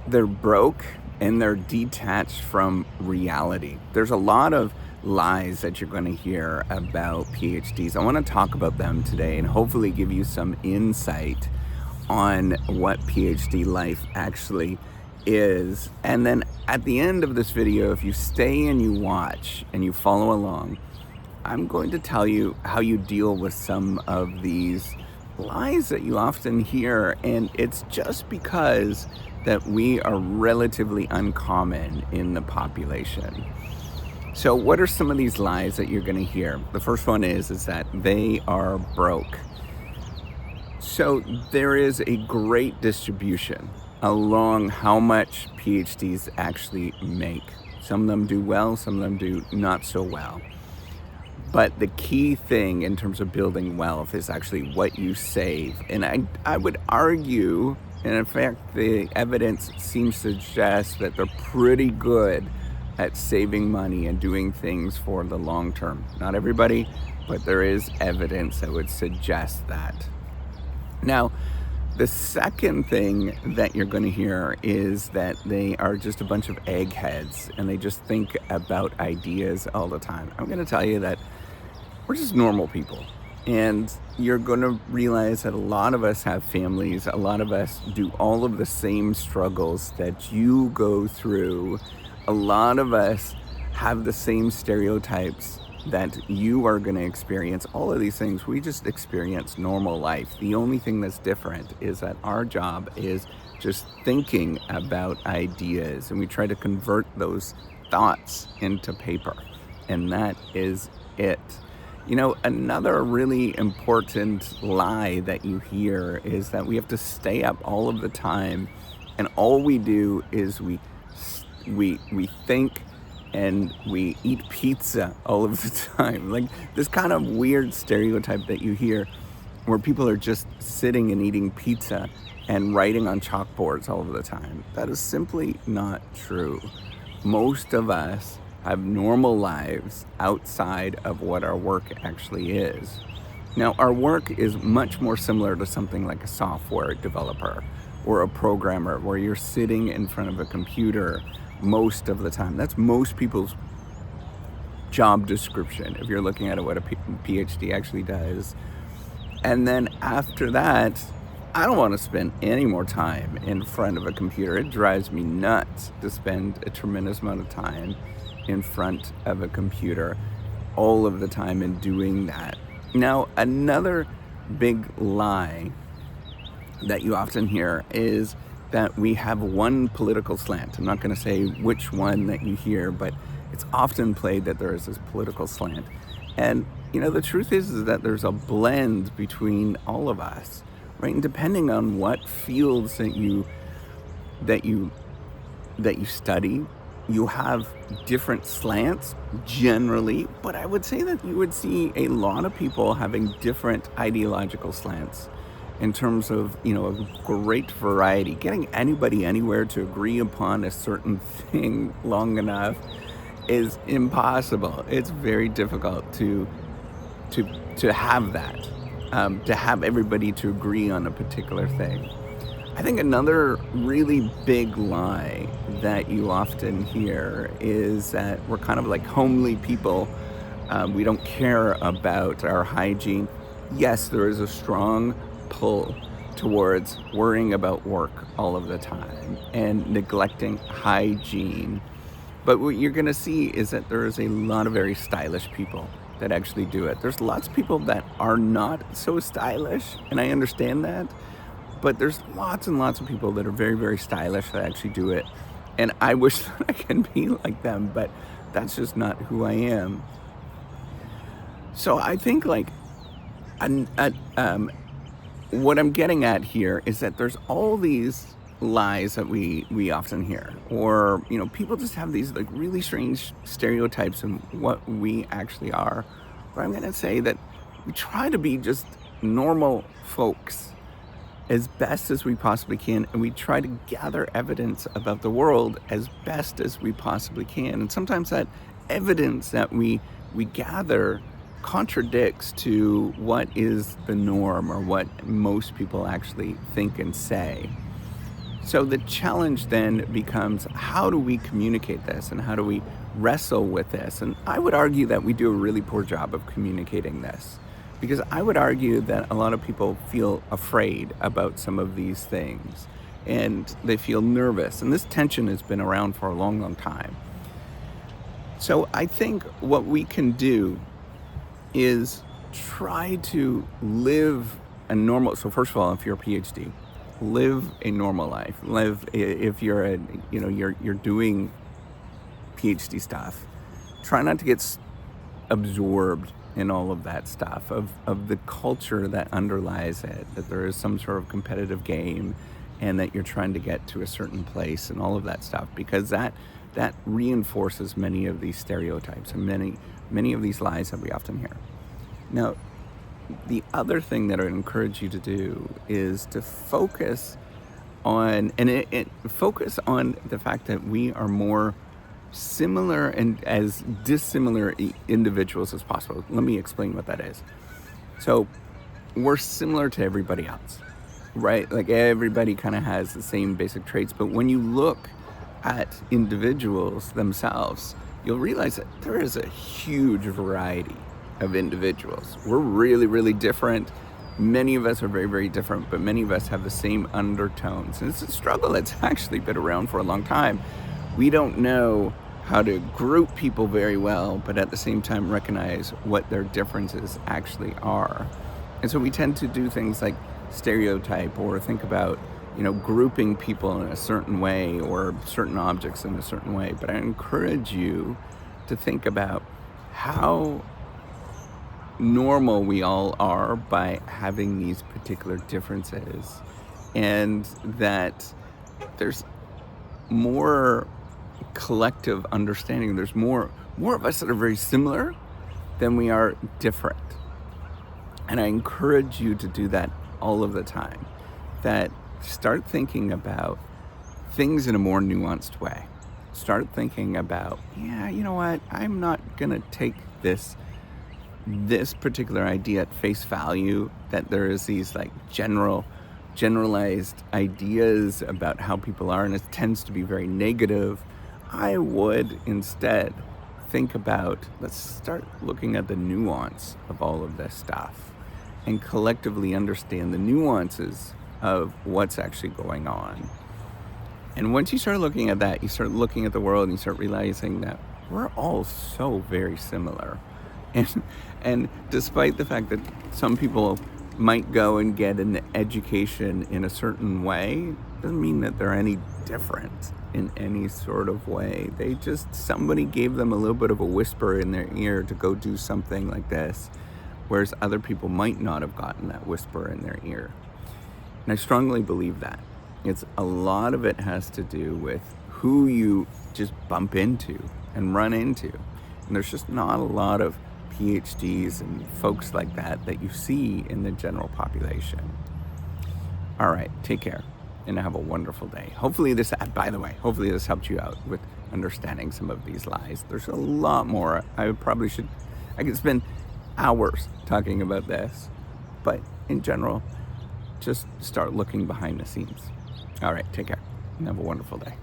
they're broke and they're detached from reality. There's a lot of lies that you're going to hear about PhDs. I want to talk about them today and hopefully give you some insight on what PhD life actually is. And then at the end of this video, if you stay and you watch and you follow along, I'm going to tell you how you deal with some of these lies that you often hear, and it's just because that we are relatively uncommon in the population. So what are some of these lies that you're going to hear? The first one is that they are broke. So there is a great distribution along how much PhDs actually make. Some of them do well, some of them do not so well. But the key thing in terms of building wealth is actually what you save. And I would argue, and in fact, the evidence seems to suggest that they're pretty good at saving money and doing things for the long term. Not everybody, but there is evidence that would suggest that. Now, the second thing that you're going to hear is that they are just a bunch of eggheads and they just think about ideas all the time. I'm going to tell you that we're just normal people. And you're going to realize that a lot of us have families. A lot of us do all of the same struggles that you go through. A lot of us have the same stereotypes that you are going to experience. All of these things, we just experience normal life. The only thing that's different is that our job is just thinking about ideas, and we try to convert those thoughts into paper. And that is it. You know, another really important lie that you hear is that we have to stay up all of the time, and all we do is we think and we eat pizza all of the time. Like this kind of weird stereotype that you hear where people are just sitting and eating pizza and writing on chalkboards all of the time. That is simply not true. Most of us have normal lives outside of what our work actually is. Now, our work is much more similar to something like a software developer or a programmer where you're sitting in front of a computer most of the time. That's most people's job description if you're looking at what a PhD actually does. And then after that, I don't want to spend any more time in front of a computer. It drives me nuts to spend a tremendous amount of time in front of a computer all of the time and doing that. Now, another big lie that you often hear is that we have one political slant. I'm not going to say which one that you hear, but it's often played that there is this political slant. And, you know, the truth is that there's a blend between all of us, right? And depending on what fields that you study, you have different slants generally, but I would say that you would see a lot of people having different ideological slants in terms of, you know, a great variety. Getting anybody anywhere to agree upon a certain thing long enough is impossible. It's very difficult to have that, to have everybody to agree on a particular thing. I think another really big lie that you often hear is that we're kind of like homely people. We don't care about our hygiene. Yes, there is a strong pull towards worrying about work all of the time and neglecting hygiene. But what you're going to see is that there is a lot of very stylish people that actually do it. There's lots of people that are not so stylish, and I understand that. But there's lots and lots of people that are very, very stylish that actually do it. And I wish that I can be like them, but that's just not who I am. So I think like what I'm getting at here is that there's all these lies that we often hear, or, you know, people just have these like really strange stereotypes of what we actually are. But I'm going to say that we try to be just normal folks as best as we possibly can, and we try to gather evidence about the world as best as we possibly can. And sometimes that evidence that we gather contradicts to what is the norm or what most people actually think and say. So the challenge then becomes, how do we communicate this and how do we wrestle with this? And I would argue that we do a really poor job of communicating this, because I would argue that a lot of people feel afraid about some of these things and they feel nervous. And this tension has been around for a long, long time. So I think what we can do is try to live a normal, so first of all, if you're a PhD, live a normal life. If you're you're doing PhD stuff, try not to get absorbed in all of that stuff of the culture that underlies it, that there is some sort of competitive game and that you're trying to get to a certain place and all of that stuff, because that reinforces many of these stereotypes and many of these lies that we often hear. Now, the other thing that I would encourage you to do is to focus on, focus on the fact that we are more similar and as dissimilar individuals as possible. Let me explain what that is. So we're similar to everybody else, right? Like everybody kind of has the same basic traits, but when you look at individuals themselves, you'll realize that there is a huge variety of individuals. We're really, really different. Many of us are very, very different, but many of us have the same undertones. And it's a struggle that's actually been around for a long time. We don't know how to group people very well, but at the same time recognize what their differences actually are. And so we tend to do things like stereotype or think about, grouping people in a certain way or certain objects in a certain way. But I encourage you to think about how normal we all are by having these particular differences, and that there's more collective understanding. There's more of us that are very similar than we are different. And I encourage you to do that all of the time. That start thinking about things in a more nuanced way. Start thinking about, you know what, I'm not gonna take this particular idea at face value, that there is these like generalized ideas about how people are, and it tends to be very negative. I would instead think about, let's start looking at the nuance of all of this stuff and collectively understand the nuances of what's actually going on. And once you start looking at that, you start looking at the world and you start realizing that we're all so very similar. And despite the fact that some people might go and get an education in a certain way, doesn't mean that they're any different in any sort of way. Somebody gave them a little bit of a whisper in their ear to go do something like this, whereas other people might not have gotten that whisper in their ear. And I strongly believe that. A lot of it has to do with who you just bump into and run into. And there's just not a lot of PhDs and folks like that you see in the general population. All right, take care and have a wonderful day. Hopefully this helped you out with understanding some of these lies. There's a lot more. I could spend hours talking about this, but in general, just start looking behind the scenes. All right, take care and have a wonderful day.